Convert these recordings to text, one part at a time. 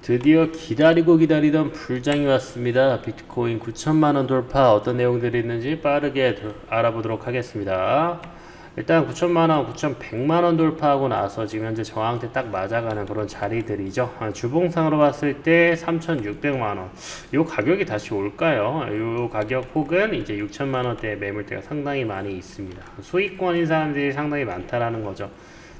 드디어 기다리고 기다리던 불장이 왔습니다. 비트코인 9천만원 돌파, 어떤 내용들이 있는지 빠르게 알아보도록 하겠습니다. 일단 9천만원, 9,100만원 돌파하고 나서 지금 현재 저항대 딱 맞아가는 그런 자리들이죠. 주봉상으로 봤을 때 3,600만원. 요 가격이 다시 올까요? 요 가격 혹은 이제 6천만원대 매물대가 상당히 많이 있습니다. 소위권인 사람들이 상당히 많다라는 거죠.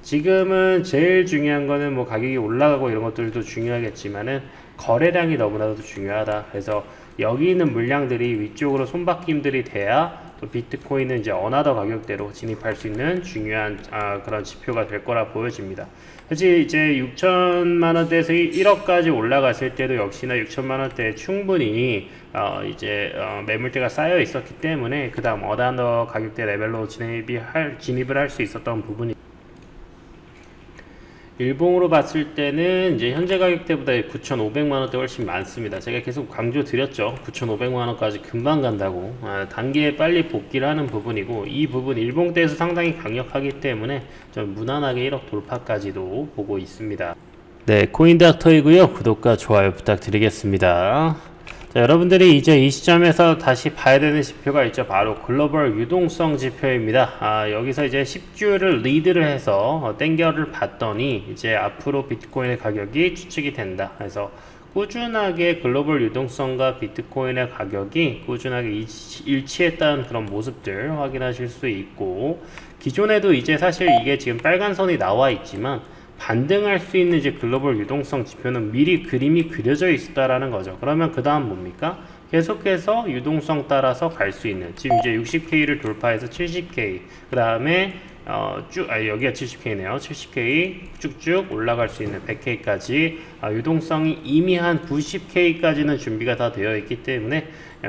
지금은 제일 중요한 거는 뭐 가격이 올라가고 이런 것들도 중요하겠지만은 거래량이 너무나도 중요하다. 그래서 여기 있는 물량들이 위쪽으로 손바뀜들이 돼야 또 비트코인은 이제 어나더 가격대로 진입할 수 있는 중요한 그런 지표가 될 거라 보여집니다. 사실 이제 6천만 원대에서 1억까지 올라갔을 때도 역시나 6천만 원대에 충분히 매물대가 쌓여 있었기 때문에 그 다음 어나더 가격대 레벨로 진입을 할 수 있었던 부분이. 일봉으로 봤을 때는 이제 현재 가격대보다 9,500만원대 훨씬 많습니다. 제가 계속 강조 드렸죠. 9,500만원까지 금방 간다고. 단계에 빨리 복귀를 하는 부분이고, 이 부분 일봉대에서 상당히 강력하기 때문에 좀 무난하게 1억 돌파까지도 보고 있습니다. 네, 코인닥터이고요. 구독과 좋아요 부탁드리겠습니다. 자, 여러분들이 이제 이 시점에서 다시 봐야 되는 지표가 있죠. 바로 글로벌 유동성 지표입니다. 여기서 이제 10주를 리드를 해서 땡겨를 봤더니 이제 앞으로 비트코인의 가격이 추측이 된다. 그래서 꾸준하게 글로벌 유동성과 비트코인의 가격이 꾸준하게 일치했다는 그런 모습들 확인하실 수 있고, 기존에도 이제 사실 이게 지금 빨간 선이 나와 있지만 반등할 수 있는 이제 글로벌 유동성 지표는 미리 그림이 그려져 있다라는 거죠. 그러면 그 다음 뭡니까? 계속해서 유동성 따라서 갈 수 있는, 지금 이제 60K를 돌파해서 70K, 그 다음에 여기가 70K네요. 70K 쭉쭉 올라갈 수 있는 100K까지 유동성이 이미 한 90K까지는 준비가 다 되어 있기 때문에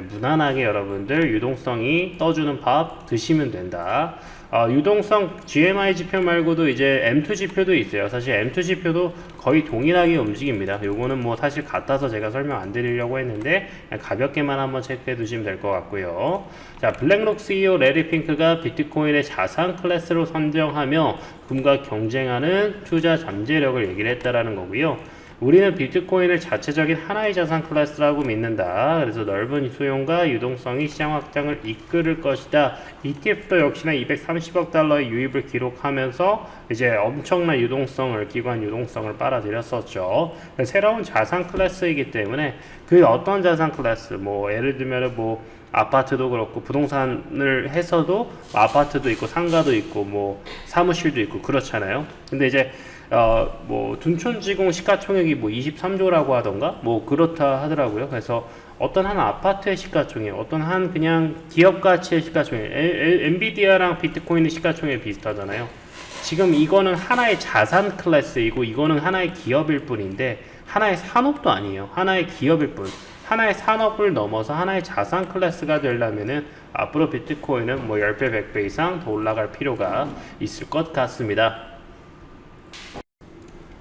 무난하게 여러분들 유동성이 떠주는 밥 드시면 된다. 유동성 GMI 지표 말고도 이제 M2 지표도 있어요. 사실 M2 지표도 거의 동일하게 움직입니다. 요거는 뭐 사실 같아서 제가 설명 안 드리려고 했는데 가볍게만 한번 체크해 두시면 될 것 같고요. 자, 블랙록 CEO 레리 핑크가 비트코인의 자산 클래스로 선정하며 금과 경쟁하는 투자 잠재력을 얘기를 했다라는 거고요. 우리는 비트코인을 자체적인 하나의 자산 클래스라고 믿는다. 그래서 넓은 수용과 유동성이 시장 확장을 이끌을 것이다. ETF도 역시나 230억 달러의 유입을 기록하면서 이제 엄청난 유동성을, 기관 유동성을 빨아들였었죠. 새로운 자산 클래스이기 때문에 그 어떤 자산 클래스, 뭐 예를 들면 뭐 아파트도 그렇고 부동산을 해서도 아파트도 있고 상가도 있고 뭐 사무실도 있고 그렇잖아요. 근데 이제 뭐 둔촌지공 시가총액이 뭐 23조라고 하던가 뭐 그렇다 하더라고요. 그래서 어떤 한 아파트의 시가총액, 어떤 한 그냥 기업 가치의 시가총액, 엔비디아랑 비트코인의 시가총액이 비슷하잖아요. 지금 이거는 하나의 자산 클래스이고 이거는 하나의 기업일 뿐인데 하나의 산업도 아니에요. 하나의 기업일 뿐. 하나의 산업을 넘어서 하나의 자산 클래스가 되려면은 앞으로 비트코인은 뭐 10배, 100배 이상 더 올라갈 필요가 있을 것 같습니다.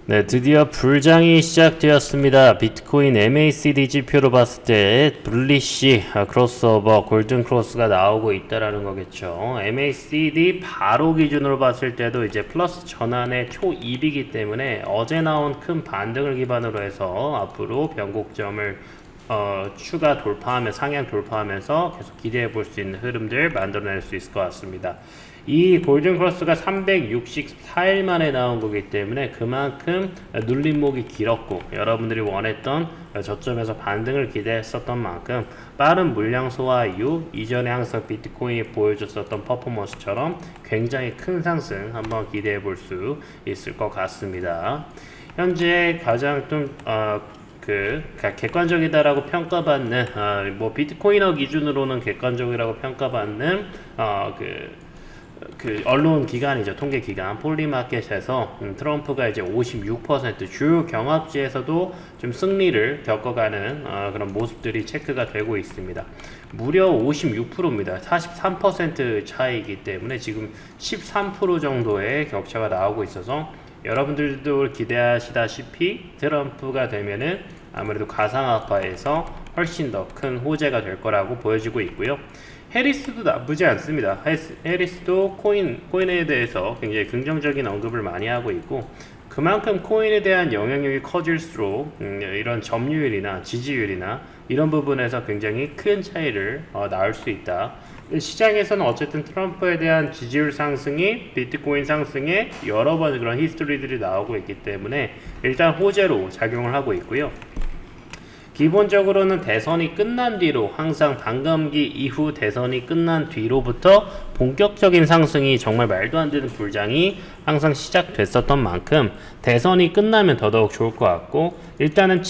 네, 드디어 불장이 시작되었습니다. 비트코인 MACD 지표로 봤을 때 블리시 크로스오버 골든 크로스가 나오고 있다라는 거겠죠. MACD 바로 기준으로 봤을 때도 이제 플러스 전환의 초2이기 때문에 어제 나온 큰 반등을 기반으로 해서 앞으로 변곡점을 추가 돌파하며 상향 돌파하면서 계속 기대해 볼 수 있는 흐름들 만들어낼 수 있을 것 같습니다. 이 골든 크로스가 364일 만에 나온 거기 때문에 그만큼 눌림목이 길었고 여러분들이 원했던 저점에서 반등을 기대했었던 만큼 빠른 물량 소화 이후 이전에 항상 비트코인이 보여줬었던 퍼포먼스처럼 굉장히 큰 상승 한번 기대해 볼 수 있을 것 같습니다. 현재 가장 좀 객관적이다라고 평가받는 뭐 비트코이너 기준으로는 객관적이라고 평가받는 언론 기관이죠. 통계 기관 폴리마켓에서 트럼프가 이제 56% 주요 경합지에서도 좀 승리를 겪어가는 그런 모습들이 체크가 되고 있습니다. 무려 56%입니다. 43% 차이이기 때문에 지금 13% 정도의 격차가 나오고 있어서 여러분들도 기대하시다시피 트럼프가 되면은 아무래도 가상화폐에서 훨씬 더 큰 호재가 될 거라고 보여지고 있고요. 해리스도 나쁘지 않습니다. 해리스도 코인에 대해서 굉장히 긍정적인 언급을 많이 하고 있고, 그만큼 코인에 대한 영향력이 커질수록 이런 점유율이나 지지율이나 이런 부분에서 굉장히 큰 차이를 낳을 수 있다. 시장에서는 어쨌든 트럼프에 대한 지지율 상승이 비트코인 상승에 여러 번 그런 히스토리들이 나오고 있기 때문에 일단 호재로 작용을 하고 있고요. 기본적으로는 대선이 끝난 뒤로, 항상 반감기 이후 대선이 끝난 뒤로부터 본격적인 상승이, 정말 말도 안 되는 불장이 항상 시작됐었던 만큼 대선이 끝나면 더더욱 좋을 것 같고, 일단은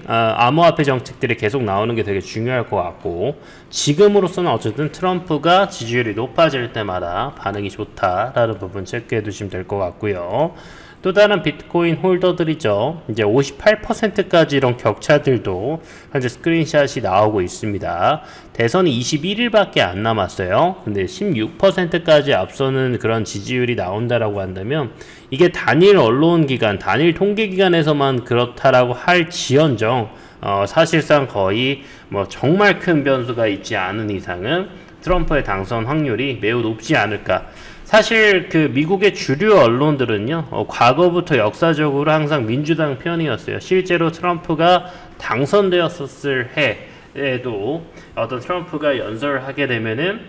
암호화폐 정책들이 계속 나오는 게 되게 중요할 것 같고, 지금으로서는 어쨌든 트럼프가 지지율이 높아질 때마다 반응이 좋다라는 부분 체크해 두시면 될 것 같고요. 또 다른 비트코인 홀더들이죠. 이제 58%까지 이런 격차들도 현재 스크린샷이 나오고 있습니다. 대선이 21일밖에 안 남았어요. 근데 16%까지 앞서는 그런 지지율이 나온다라고 한다면, 이게 단일 언론기관, 단일 통계기관에서만 그렇다라고 할지언정 사실상 거의 정말 큰 변수가 있지 않은 이상은 트럼프의 당선 확률이 매우 높지 않을까. 사실 미국의 주류 언론들은요, 과거부터 역사적으로 항상 민주당 편이었어요. 실제로 트럼프가 당선되었을 해에도 어떤 트럼프가 연설을 하게 되면은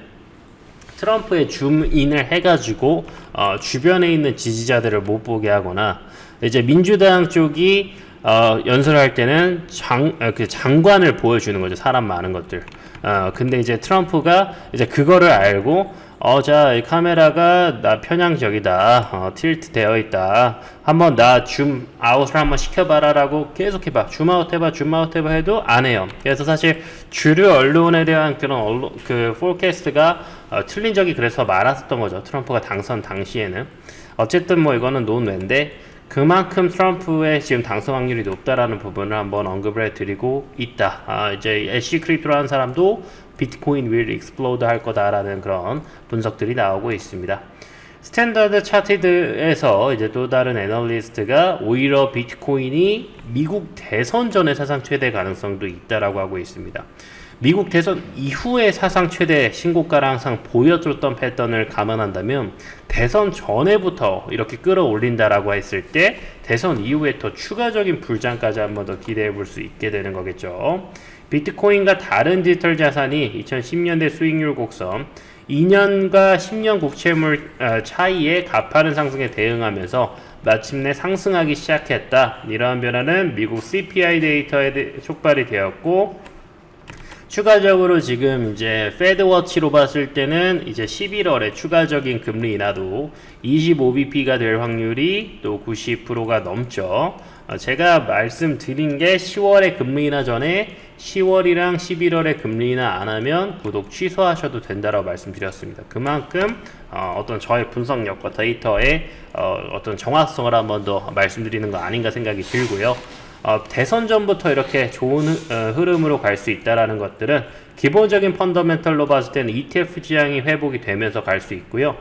트럼프의 줌인을 해가지고 주변에 있는 지지자들을 못 보게 하거나, 이제 민주당 쪽이 연설할 때는 장관을 보여주는 거죠. 사람 많은 것들. 근데 이제 트럼프가 이제 그거를 알고, 자, 이 카메라가 나 편향적이다. 틸트 되어 있다. 한번 나 줌 아웃을 한번 시켜봐라 라고 계속 해봐. 줌 아웃 해봐 해도 안 해요. 그래서 사실 주류 언론에 대한 그런 포캐스트가 틀린 적이 그래서 많았었던 거죠. 트럼프가 당선 당시에는. 어쨌든 이거는 논외인데, 그만큼 트럼프의 지금 당선 확률이 높다라는 부분을 한번 언급을 해드리고 있다. 이제 애쉬 크립토라는 사람도 비트코인 will explode 할 거다라는 그런 분석들이 나오고 있습니다. 스탠다드 차트에서 이제 또 다른 애널리스트가 오히려 비트코인이 미국 대선 전의 사상 최대 가능성도 있다라고 하고 있습니다. 미국 대선 이후의 사상 최대 신고가를 항상 보여줬던 패턴을 감안한다면, 대선 전에부터 이렇게 끌어올린다라고 했을 때 대선 이후에 더 추가적인 불장까지 한번 더 기대해 볼 수 있게 되는 거겠죠. 비트코인과 다른 디지털 자산이 2010년대 수익률 곡선, 2년과 10년 국채물 차이의 가파른 상승에 대응하면서 마침내 상승하기 시작했다. 이러한 변화는 미국 CPI 데이터에 촉발이 되었고, 추가적으로 지금 이제 페드워치로 봤을 때는 이제 11월에 추가적인 금리 인하도 25bp가 될 확률이 또 90%가 넘죠. 제가 말씀드린 게 10월에 금리 인하 전에 10월이랑 11월에 금리 인하 안 하면 구독 취소하셔도 된다라고 말씀드렸습니다. 그만큼 어떤 저의 분석력과 데이터의 어떤 정확성을 한번 더 말씀드리는 거 아닌가 생각이 들고요. 대선 전부터 이렇게 좋은 흐름으로 갈 수 있다라는 것들은 기본적인 펀더멘털로 봤을 때는 ETF 지향이 회복이 되면서 갈 수 있고요.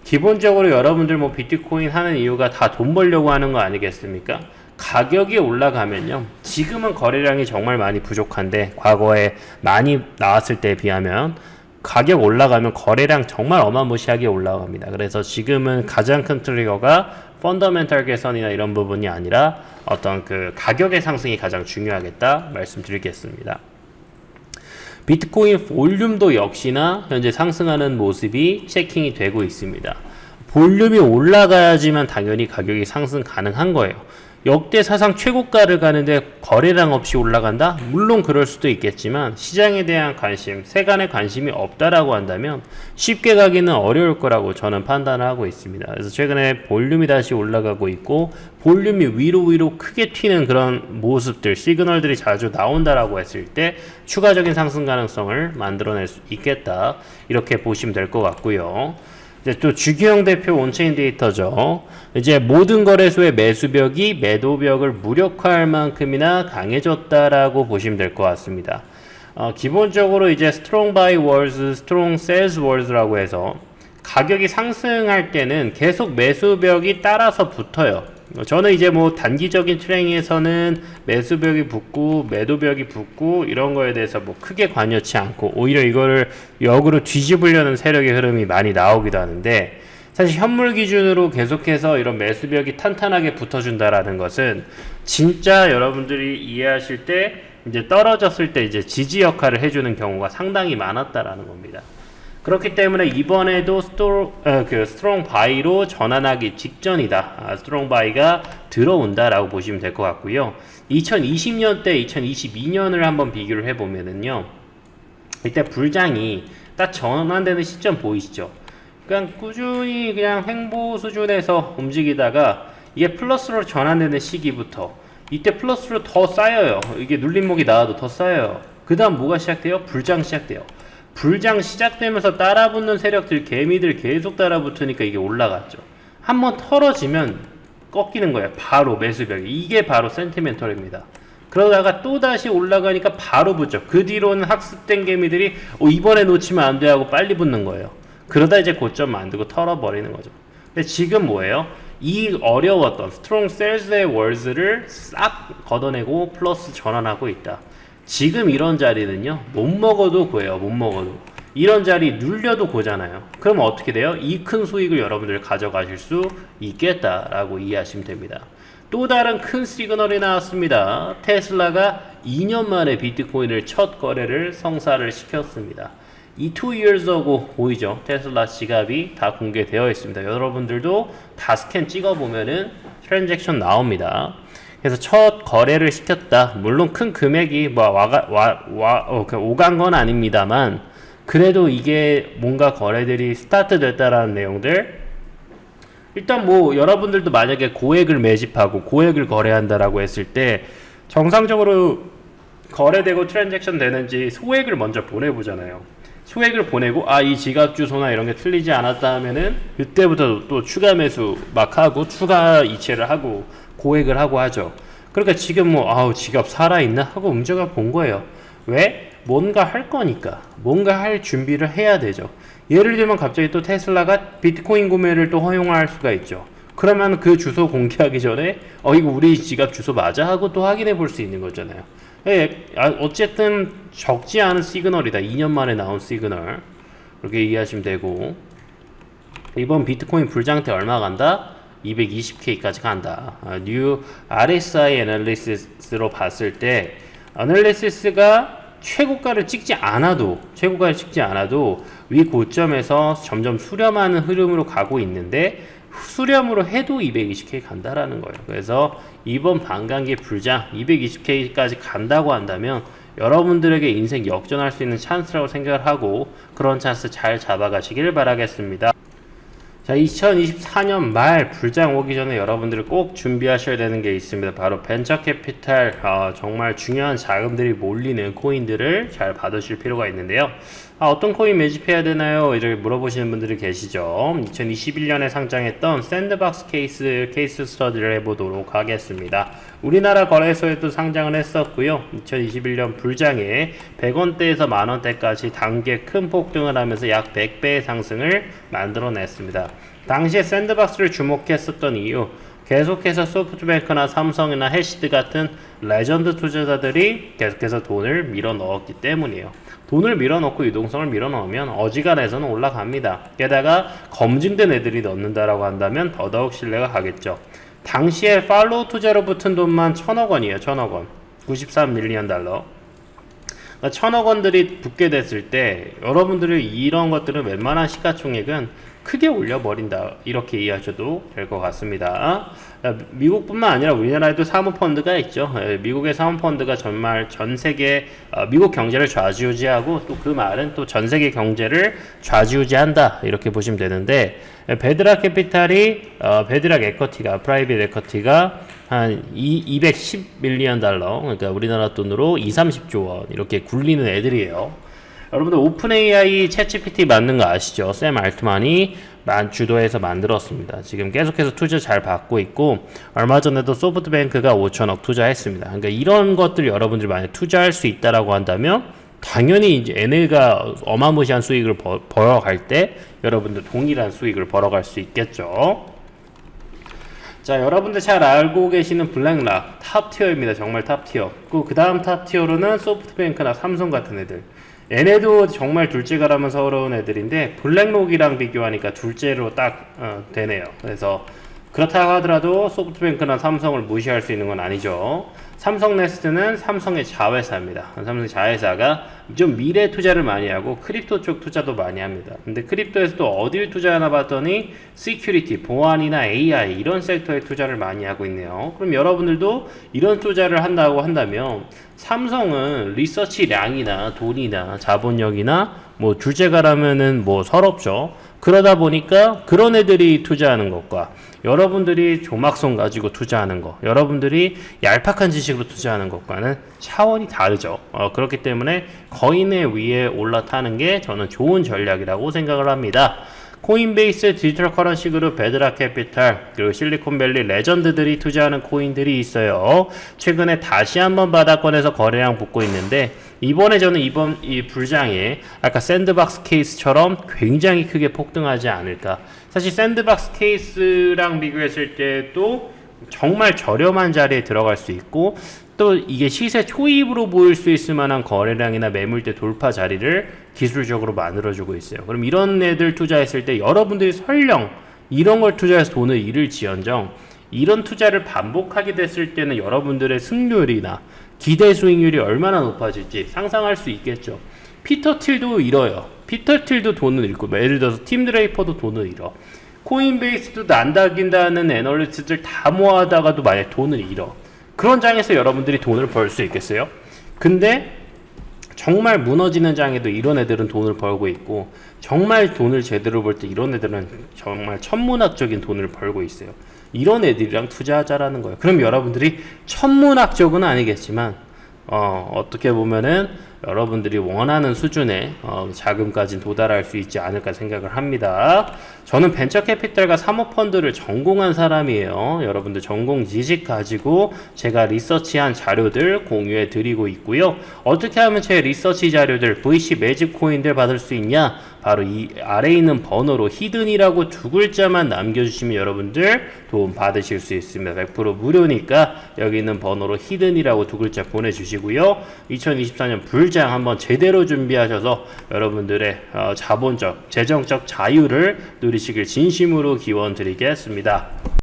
기본적으로 여러분들 비트코인 하는 이유가 다 돈 벌려고 하는 거 아니겠습니까? 가격이 올라가면요, 지금은 거래량이 정말 많이 부족한데 과거에 많이 나왔을 때에 비하면 가격 올라가면 거래량 정말 어마무시하게 올라갑니다. 그래서 지금은 가장 큰 트리거가 펀더멘털 개선이나 이런 부분이 아니라 어떤 가격의 상승이 가장 중요하겠다 말씀드리겠습니다. 비트코인 볼륨도 역시나 현재 상승하는 모습이 체킹이 되고 있습니다. 볼륨이 올라가야지만 당연히 가격이 상승 가능한 거예요. 역대 사상 최고가를 가는데 거래량 없이 올라간다? 물론 그럴 수도 있겠지만, 시장에 대한 관심, 세간의 관심이 없다라고 한다면 쉽게 가기는 어려울 거라고 저는 판단을 하고 있습니다. 그래서 최근에 볼륨이 다시 올라가고 있고, 볼륨이 위로 크게 튀는 그런 모습들, 시그널들이 자주 나온다라고 했을 때 추가적인 상승 가능성을 만들어낼 수 있겠다, 이렇게 보시면 될 것 같고요. 이제 또 주기영 대표 온체인 데이터죠. 이제 모든 거래소의 매수벽이 매도벽을 무력화할 만큼이나 강해졌다라고 보시면 될 것 같습니다. 기본적으로 이제 strong buy walls, strong sales walls라고 해서 가격이 상승할 때는 계속 매수벽이 따라서 붙어요. 저는 이제 뭐 단기적인 트레이닝에서는 매수벽이 붙고 매도벽이 붙고 이런 거에 대해서 뭐 크게 관여치 않고 오히려 이거를 역으로 뒤집으려는 세력의 흐름이 많이 나오기도 하는데, 사실 현물 기준으로 계속해서 이런 매수벽이 탄탄하게 붙어준다라는 것은 진짜 여러분들이 이해하실 때 이제 떨어졌을 때 이제 지지 역할을 해주는 경우가 상당히 많았다라는 겁니다. 그렇기 때문에 이번에도 스트롱 바이로 전환하기 직전이다. 스트롱 바이가 들어온다라고 보시면 될 것 같고요. 2020년 때 2022년을 한번 비교를 해보면은요, 이때 불장이 딱 전환되는 시점 보이시죠? 그냥 꾸준히 그냥 횡보 수준에서 움직이다가 이게 플러스로 전환되는 시기부터 이때 플러스로 더 쌓여요. 이게 눌림목이 나와도 더 쌓여요. 그 다음 뭐가 시작돼요? 불장 시작돼요. 불장 시작되면서 따라붙는 세력들, 개미들 계속 따라붙으니까 이게 올라갔죠. 한번 털어지면 꺾이는 거예요. 바로 매수벽이. 이게 바로 센티멘털입니다. 그러다가 또 다시 올라가니까 바로 붙죠. 그 뒤로는 학습된 개미들이 이번에 놓치면 안 돼 하고 빨리 붙는 거예요. 그러다 이제 고점 만들고 털어버리는 거죠. 근데 지금 뭐예요? 이 어려웠던 스트롱 셀스의 월즈를 싹 걷어내고 플러스 전환하고 있다. 지금 이런 자리는요, 못 먹어도 고예요. 못 먹어도. 이런 자리 눌려도 고잖아요. 그럼 어떻게 돼요? 이 큰 수익을 여러분들 가져가실 수 있겠다라고 이해하시면 됩니다. 또 다른 큰 시그널이 나왔습니다. 테슬라가 2년 만에 비트코인을 첫 거래를 성사를 시켰습니다. 이 2 years ago 보이죠? 테슬라 지갑이 다 공개되어 있습니다. 여러분들도 다 스캔 찍어보면은 트랜잭션 나옵니다. 그래서 첫 거래를 시켰다. 물론 큰 금액이 뭐 오간 건 아닙니다만, 그래도 이게 뭔가 거래들이 스타트 됐다라는 내용들. 일단 뭐 여러분들도 만약에 고액을 매집하고 고액을 거래한다라고 했을 때 정상적으로 거래되고 트랜잭션 되는지 소액을 먼저 보내보잖아요. 소액을 보내고 이 지갑 주소나 이런 게 틀리지 않았다 하면은 그때부터 또 추가 매수 막 하고 추가 이체를 하고 고액을 하고 하죠. 그러니까 지금 뭐 지갑 살아있나 하고 움직여 본 거예요. 왜? 뭔가 할 거니까. 뭔가 할 준비를 해야 되죠. 예를 들면 갑자기 또 테슬라가 비트코인 구매를 또 허용할 수가 있죠. 그러면 그 주소 공개하기 전에 이거 우리 지갑 주소 맞아? 하고 또 확인해 볼 수 있는 거잖아요. 어쨌든 적지 않은 시그널이다. 2년 만에 나온 시그널. 그렇게 이해하시면 되고, 이번 비트코인 불장태 얼마 간다? 220K까지 간다. 뉴 RSI 애널리시스로 봤을 때 애널리시스가 최고가를 찍지 않아도 위 고점에서 점점 수렴하는 흐름으로 가고 있는데, 수렴으로 해도 220K 간다라는 거예요. 그래서 이번 반감기 불장 220K까지 간다고 한다면 여러분들에게 인생 역전할 수 있는 찬스라고 생각을 하고, 그런 찬스 잘 잡아가시길 바라겠습니다. 자, 2024년 말 불장 오기 전에 여러분들이 꼭 준비하셔야 되는 게 있습니다. 바로 벤처 캐피탈, 정말 중요한 자금들이 몰리는 코인들을 잘 받으실 필요가 있는데요. 어떤 코인 매집해야 되나요? 이렇게 물어보시는 분들이 계시죠. 2021년에 상장했던 샌드박스 케이스 스터디를 해보도록 하겠습니다. 우리나라 거래소에도 상장을 했었고요. 2021년 불장에 100원대에서 만원대까지 단계 큰 폭등을 하면서 약 100배의 상승을 만들어냈습니다. 당시에 샌드박스를 주목했었던 이유, 계속해서 소프트뱅크나 삼성이나 해시드 같은 레전드 투자자들이 계속해서 돈을 밀어 넣었기 때문이에요. 돈을 밀어넣고 유동성을 밀어넣으면 어지간해서는 올라갑니다. 게다가 검증된 애들이 넣는다라고 한다면 더더욱 신뢰가 가겠죠. 당시에 팔로우 투자로 붙은 돈만 1000억 원이에요. 1000억 원. 93 밀리언 달러. 1000억 원들이 붙게 됐을 때 여러분들이 이런 것들은 웬만한 시가총액은 크게 올려버린다, 이렇게 이해하셔도 될 것 같습니다. 미국뿐만 아니라 우리나라에도 사모펀드가 있죠. 미국의 사모펀드가 정말 전세계 미국 경제를 좌지우지하고, 또 그 말은 또 전세계 경제를 좌지우지한다, 이렇게 보시면 되는데, 베드락 캐피탈이 베드락 에쿼티가, 프라이빗 에쿼티가 한 210 밀리언 달러, 그러니까 우리나라 돈으로 2~30조 원 이렇게 굴리는 애들이에요. 여러분들 오픈 AI 챗GPT 만든 거 아시죠? 샘 알트만이 주도해서 만들었습니다. 지금 계속해서 투자 잘 받고 있고, 얼마 전에도 소프트뱅크가 5천억 투자했습니다. 그러니까 이런 것들 여러분들이 만약 투자할 수 있다라고 한다면 당연히 이제 얘네가 어마무시한 수익을 벌어갈 때 여러분들 동일한 수익을 벌어갈 수 있겠죠. 자, 여러분들 잘 알고 계시는 블랙락 탑 티어입니다. 정말 탑 티어. 그 다음 탑 티어로는 소프트뱅크나 삼성 같은 애들. 얘네도 정말 둘째가라면 서러운 애들인데 블랙록이랑 비교하니까 둘째로 딱 되네요. 그래서 그렇다고 하더라도 소프트뱅크나 삼성을 무시할 수 있는 건 아니죠. 삼성네스트는 삼성의 자회사입니다. 삼성의 자회사가 좀 미래 투자를 많이 하고 크립토 쪽 투자도 많이 합니다. 근데 크립토에서도 어딜 투자하나 봤더니 시큐리티, 보안이나 AI 이런 섹터에 투자를 많이 하고 있네요. 그럼 여러분들도 이런 투자를 한다고 한다면 삼성은 리서치량이나 돈이나 자본력이나 뭐 둘째가라면은 뭐 서럽죠. 그러다 보니까 그런 애들이 투자하는 것과 여러분들이 조막성 가지고 투자하는 것, 여러분들이 얄팍한 지식으로 투자하는 것과는 차원이 다르죠. 그렇기 때문에 거인의 위에 올라타는 게 저는 좋은 전략이라고 생각을 합니다. 코인베이스, 디지털 커런시 그룹, 베드락 캐피탈, 그리고 실리콘밸리 레전드들이 투자하는 코인들이 있어요. 최근에 다시 한번 바닥권에서 거래량 붙고 있는데 이번에 저는 이번 이 불장에 아까 샌드박스 케이스처럼 굉장히 크게 폭등하지 않을까. 사실 샌드박스 케이스랑 비교했을 때도 정말 저렴한 자리에 들어갈 수 있고 또 이게 시세 초입으로 보일 수 있을 만한 거래량이나 매물대 돌파 자리를 기술적으로 만들어주고 있어요. 그럼 이런 애들 투자했을 때 여러분들이 설령 이런 걸 투자해서 돈을 잃을지언정 이런 투자를 반복하게 됐을 때는 여러분들의 승률이나 기대 수익률이 얼마나 높아질지 상상할 수 있겠죠. 피터 틸도 잃어요. 피터 틸도 돈을 잃고 예를 들어서 팀 드레이퍼도 돈을 잃어. 코인베이스도 난다긴다는 애널리스트들 다 모아다가도 만약 돈을 잃어. 그런 장에서 여러분들이 돈을 벌 수 있겠어요? 근데 정말 무너지는 장에도 이런 애들은 돈을 벌고 있고 정말 돈을 제대로 벌 때 이런 애들은 정말 천문학적인 돈을 벌고 있어요. 이런 애들이랑 투자하자라는 거예요. 그럼 여러분들이 천문학적은 아니겠지만 어떻게 보면은 여러분들이 원하는 수준의 자금까지 도달할 수 있지 않을까 생각을 합니다. 저는 벤처 캐피탈과 사모펀드를 전공한 사람이에요. 여러분들 전공 지식 가지고 제가 리서치한 자료들 공유해 드리고 있고요. 어떻게 하면 제 리서치 자료들 VC 매집 코인들 받을 수 있냐? 바로 이 아래에 있는 번호로 히든이라고 두 글자만 남겨주시면 여러분들 도움 받으실 수 있습니다. 100% 무료니까 여기 있는 번호로 히든이라고 두 글자 보내주시고요. 2024년 불장 한번 제대로 준비하셔서 여러분들의 자본적, 재정적 자유를 누리시길 진심으로 기원 드리겠습니다.